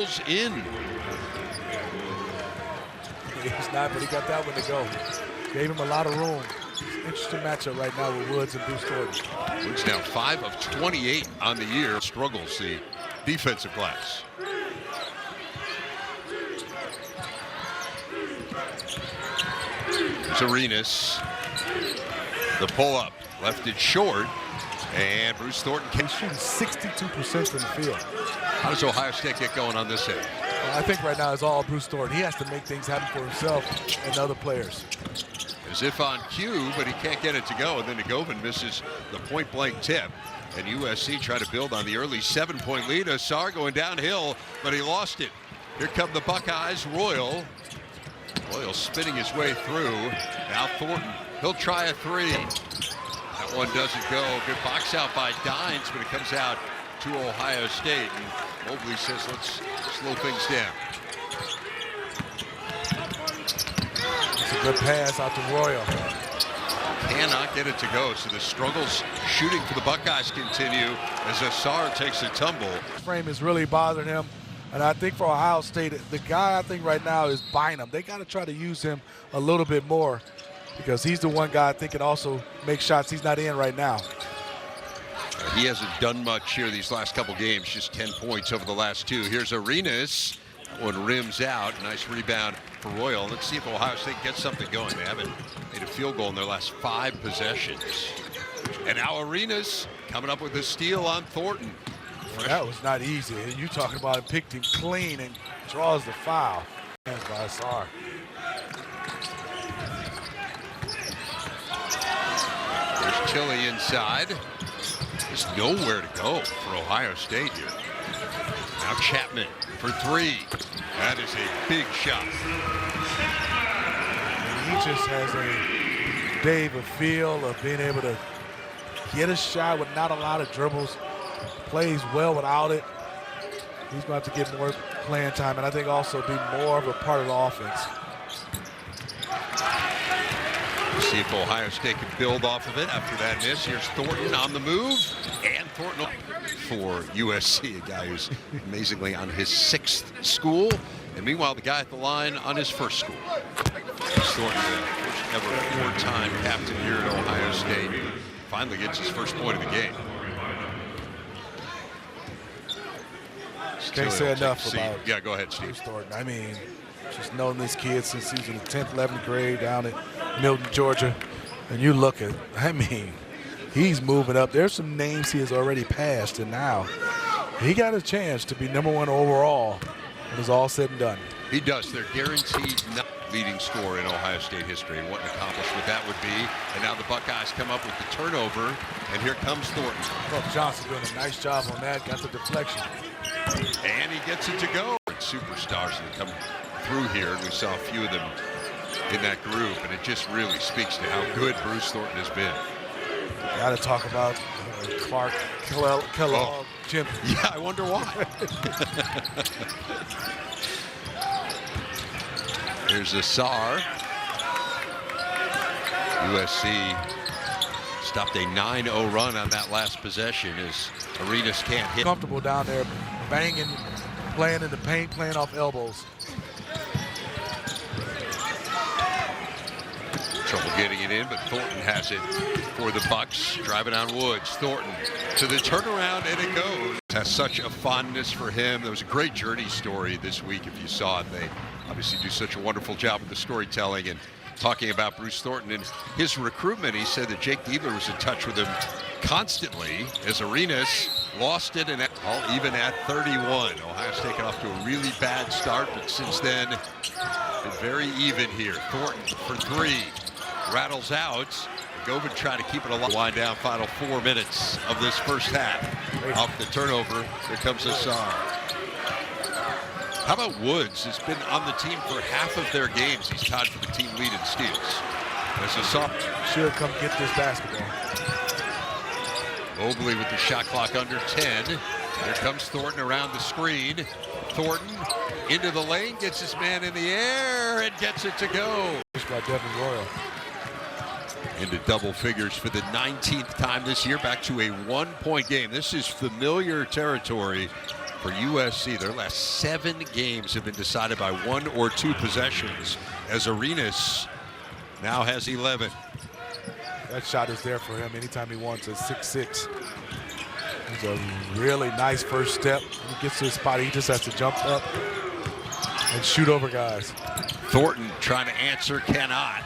In. He's not, but he got that one to go. Gave him a lot of room. Interesting matchup right now with Woods and Bruce Thornton. Woods now 5 of 28 on the year. Struggles the defensive glass. There's Arenas. The pull-up left it short. And Bruce Thornton can shoot 62% from the field. How does Ohio State get going on this end? I think right now it's all Bruce Thornton. He has to make things happen for himself and other players. As if on cue, but he can't get it to go. And then Govin misses the point-blank tip. And USC tried to build on the early 7-point lead. Asar going downhill, but he lost it. Here come the Buckeyes. Royal spinning his way through. Now Thornton, he'll try a three. That one doesn't go. Good box out by Dines, but it comes out to Ohio State. And Mobley says, let's slow things down. It's a good pass out to Royal. Cannot get it to go, so the struggles shooting for the Buckeyes continue as Asar takes a tumble. Frame is really bothering him, and I think for Ohio State, the guy I think right now is Bynum. They got to try to use him a little bit more because he's the one guy I think can also make shots he's not in right now. He hasn't done much here these last couple games, just 10 points over the last two. Here's Arenas. That one rims out. Nice rebound for Royal. Let's see if Ohio State gets something going. They haven't made a field goal in their last 5 possessions. And now Arenas coming up with a steal on Thornton. Well, that was not easy. You talking about it, picked him clean and draws the foul. That's by Asar. There's Chile inside. There's nowhere to go for Ohio State here. Now Chapman for 3. That is a big shot. And he just has a Dave a feel of being able to get a shot with not a lot of dribbles. Plays well without it. He's going to have to get more playing time and I think also be more of a part of the offense. See if Ohio State can build off of it after that miss. Here's Thornton on the move. And Thornton for USC, a guy who's amazingly on his 6th school. And meanwhile, the guy at the line on his 1st school. Thornton, the first ever 4-time captain here at Ohio State. Finally gets his first point of the game. Can't say enough about Yeah, go ahead, Steve. Thornton. I mean, just knowing this kid since he was in the 10th, 11th grade down at Milton, Georgia. And you look at, I mean, he's moving up. There's some names he has already passed, and now he got a chance to be #1 overall when it's all said and done. He does. They're guaranteed not leading scorer in Ohio State history, and what an accomplishment that would be. And now the Buckeyes come up with the turnover, and here comes Thornton. Well, Johnson doing a nice job on that, got the deflection. And he gets it to go. Superstars that come through here, and we saw a few of them in that group, and it just really speaks to how good Bruce Thornton has been. Got to talk about Clark, Kellogg, Jim. Yeah, I wonder why. Here's Asar. USC stopped a 9-0 run on that last possession as Arenas can't hit. Comfortable down there, banging, playing in the paint, playing off elbows. Trouble getting it in, but Thornton has it for the Bucks. Driving on Woods. Thornton to the turnaround, and it goes. Has such a fondness for him. There was a great journey story this week if you saw it. They obviously do such a wonderful job with the storytelling and talking about Bruce Thornton and his recruitment. He said that Jake Diebler was in touch with him constantly as Arenas lost it, and all even at 31. Ohio State got off to a really bad start, but since then been very even here. Thornton for 3. Rattles out. Govin trying to keep it alive. Wind down final 4 minutes of this first half. Off the turnover, here comes Asar. How about Woods? Has been on the team for half of their games. He's tied for the team lead in steals. As Asar should come get this basketball. Mobley with the shot clock under 10. Here comes Thornton around the screen. Thornton into the lane, gets his man in the air, and gets it to go. By Devin Royal. Into double figures for the 19th time this year, back to a 1-point game. This is familiar territory for USC. Their last 7 games have been decided by 1 or 2 possessions, as Arenas now has 11. That shot is there for him anytime he wants. At 6'6". It's a really nice first step. When he gets to his spot, he just has to jump up and shoot over guys. Thornton trying to answer, cannot.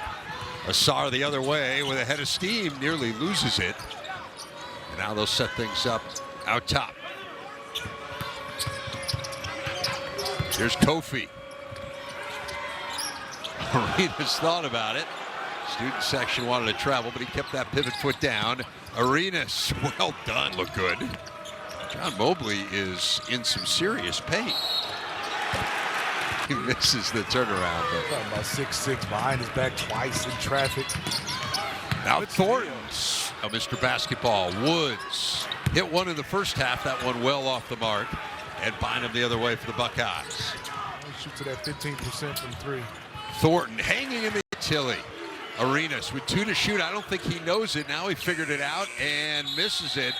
Asar the other way with a head of steam, nearly loses it. And now they'll set things up out top. Here's Kofi. Arenas thought about it. Student section wanted to travel, but he kept that pivot foot down. Arenas, well done, look good. John Mobley is in some serious pain. He misses the turnaround. Talking about 6'6", behind his back twice in traffic. Now Thornton, Mr. Basketball. Woods hit one in the first half, that one well off the mark, and Bynum the other way for the Buckeyes. Shoots to that 15% from 3. Thornton hanging in the Tilly. Arenas with 2 to shoot. I don't think he knows it. Now he figured it out and misses it.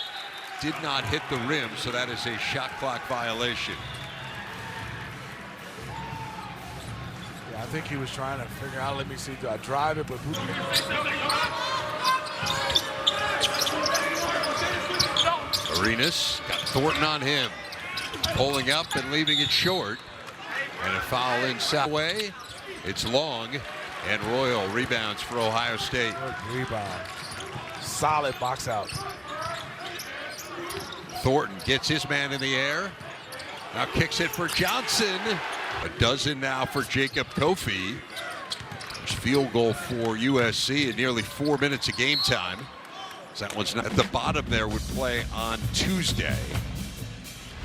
Did not hit the rim, so that is a shot clock violation. Yeah, I think he was trying to figure out, let me see, do I drive it? But Arenas got Thornton on him. Pulling up and leaving it short. And a foul inside way. It's long. And Royal rebounds for Ohio State. good rebound. Solid box out. Thornton gets his man in the air. Now kicks it for Johnson. A dozen now for Jacob Kofi. There's field goal for USC in nearly 4 minutes of game time. So that one's not at the bottom there, would play on Tuesday.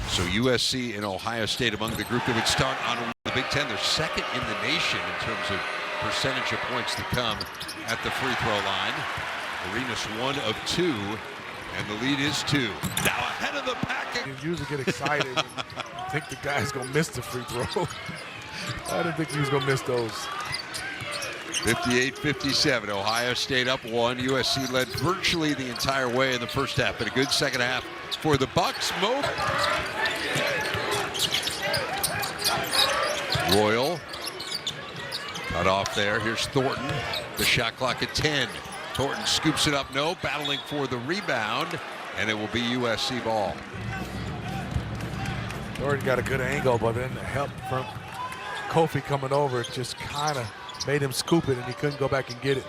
So USC and Ohio State among the group that would start on the Big Ten. They're second in the nation in terms of percentage of points to come at the free throw line. Arenas 1 of 2, and the lead is 2. Now ahead of the pack. You usually get excited and think the guy's gonna miss the free throw. I didn't think he was gonna miss those. 58-57, Ohio State up 1. USC led virtually the entire way in the first half, but a good second half for the Bucks. Royal cut off there. Here's Thornton. The shot clock at 10. Thornton scoops it up. No, battling for the rebound, and it will be USC ball. Thornton got a good angle, but then the help from Kofi coming over just kind of made him scoop it, and he couldn't go back and get it.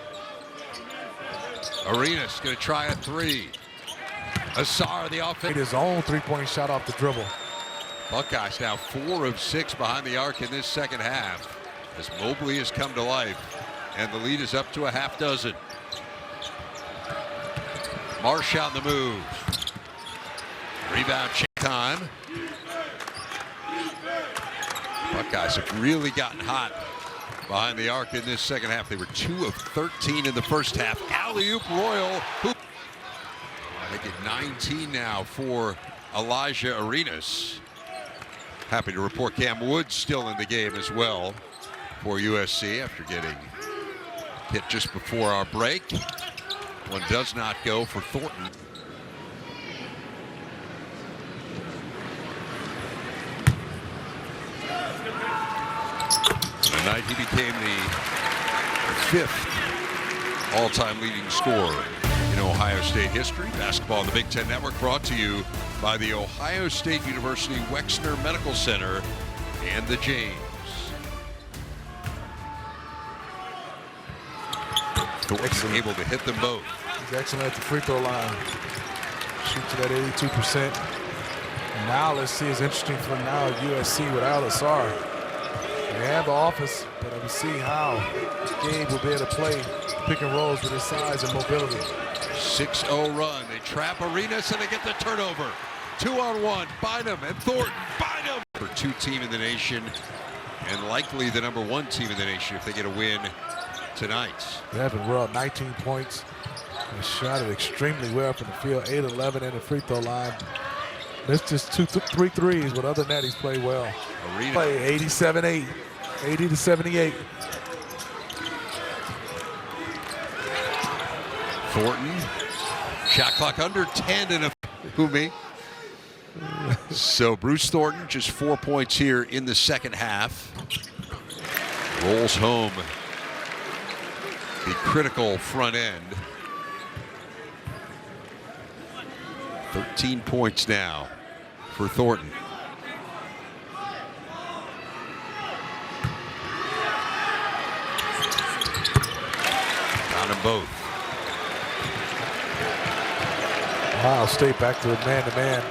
Arenas going to try a 3. Asar the offense. His own three-point shot off the dribble. Buckeyes now 4 of 6 behind the arc in this second half, as Mobley has come to life, and the lead is up to a half dozen. Marsh on the move. Rebound check time. Buckeyes have really gotten hot behind the arc in this second half. They were 2 of 13 in the first half. Alley-oop Royal. I think it 19 now for Elijah Arenas. Happy to report Cam Woods still in the game as well for USC after getting hit just before our break. One does not go for Thornton. Tonight he became the 5th all-time leading scorer in Ohio State history. Basketball on the Big Ten Network, brought to you by the Ohio State University Wexner Medical Center and the James. Thornton able to hit them both. He's excellent at the free throw line. Shoots at 82%. And now let's see, it's interesting for now USC without Asar. They have the offense, but we'll see how Gabe will be able to play pick and rolls with his size and mobility. 6-0 run. They trap Arenas and they get the turnover. 2-on-1. Bynum and Thornton. Bynum! For 2 team in the nation, and likely the number 1 team in the nation if they get a win tonight. Evan World, 19 points. He shot it extremely well from the field. 8-11 in the free throw line. That's just 3 threes, but other than that, he's played well. Arenas. Play 87-8, 80-78. Thornton, shot clock under 10 and a... Who, me? So Bruce Thornton just 4 points here in the second half. Rolls home the critical front end. 13 points now for Thornton. Got them both. Ohio State back to a man-to-man.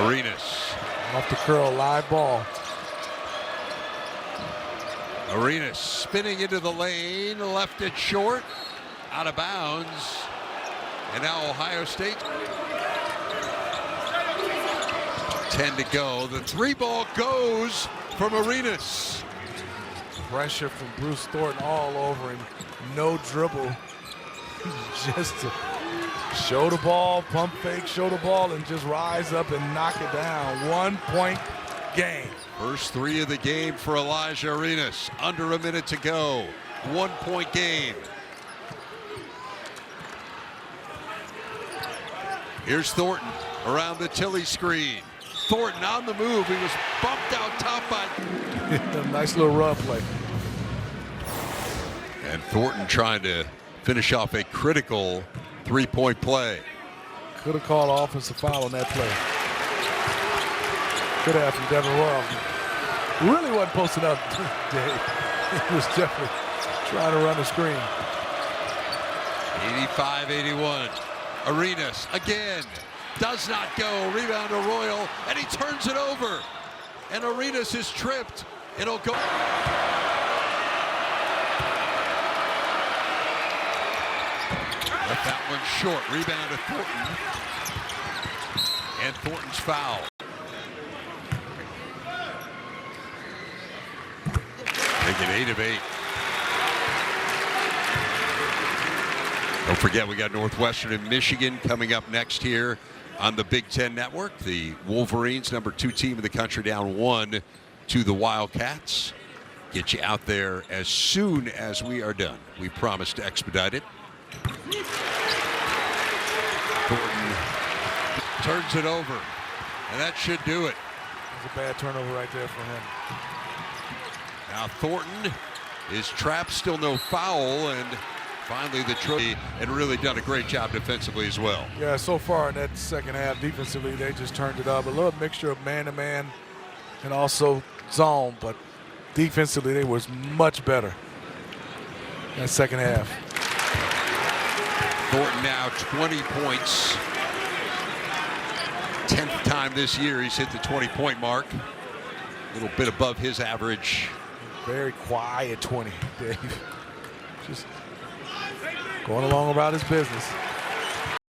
Arenas. Off the curl, live ball. Arenas spinning into the lane, left it short, out of bounds. And now Ohio State. 10 to go. The three ball goes from Arenas. Pressure from Bruce Thornton all over him. No dribble. Just to show the ball, pump fake, show the ball, and just rise up and knock it down. 1 point game. First three of the game for Elijah Arenas. Under a minute to go. 1 point game. Here's Thornton around the Tilly screen. Thornton on the move. He was bumped out top by. Nice little run play. And Thornton trying to finish off a critical three-point play. Could have called an offensive foul on that play. Good have from Devin Royal. Really wasn't posting up, Dave. He was definitely trying to run the screen. 85-81. Arenas again. Does not go. Rebound to Royal, and he turns it over. And Arenas is tripped. It'll go. Left that one short. Rebound to Thornton. And Thornton's foul. Make it 8 of 8. Don't forget, we got Northwestern and Michigan coming up next here on the Big Ten Network. The Wolverines, #2 team in the country, down 1 to the Wildcats. Get you out there as soon as we are done. We promise to expedite it. Thornton turns it over, and that should do it. It's a bad turnover right there for him. Now Thornton is trapped, still no foul, and finally the trophy, and really done a great job defensively as well. Yeah, so far in that second half, defensively, they just turned it up. A little mixture of man-to-man and also zone, but defensively, they was much better in that second half. Thornton now 20 points. 10th time this year he's hit the 20-point mark. A little bit above his average. Very quiet 20, Dave. Just going along about his business.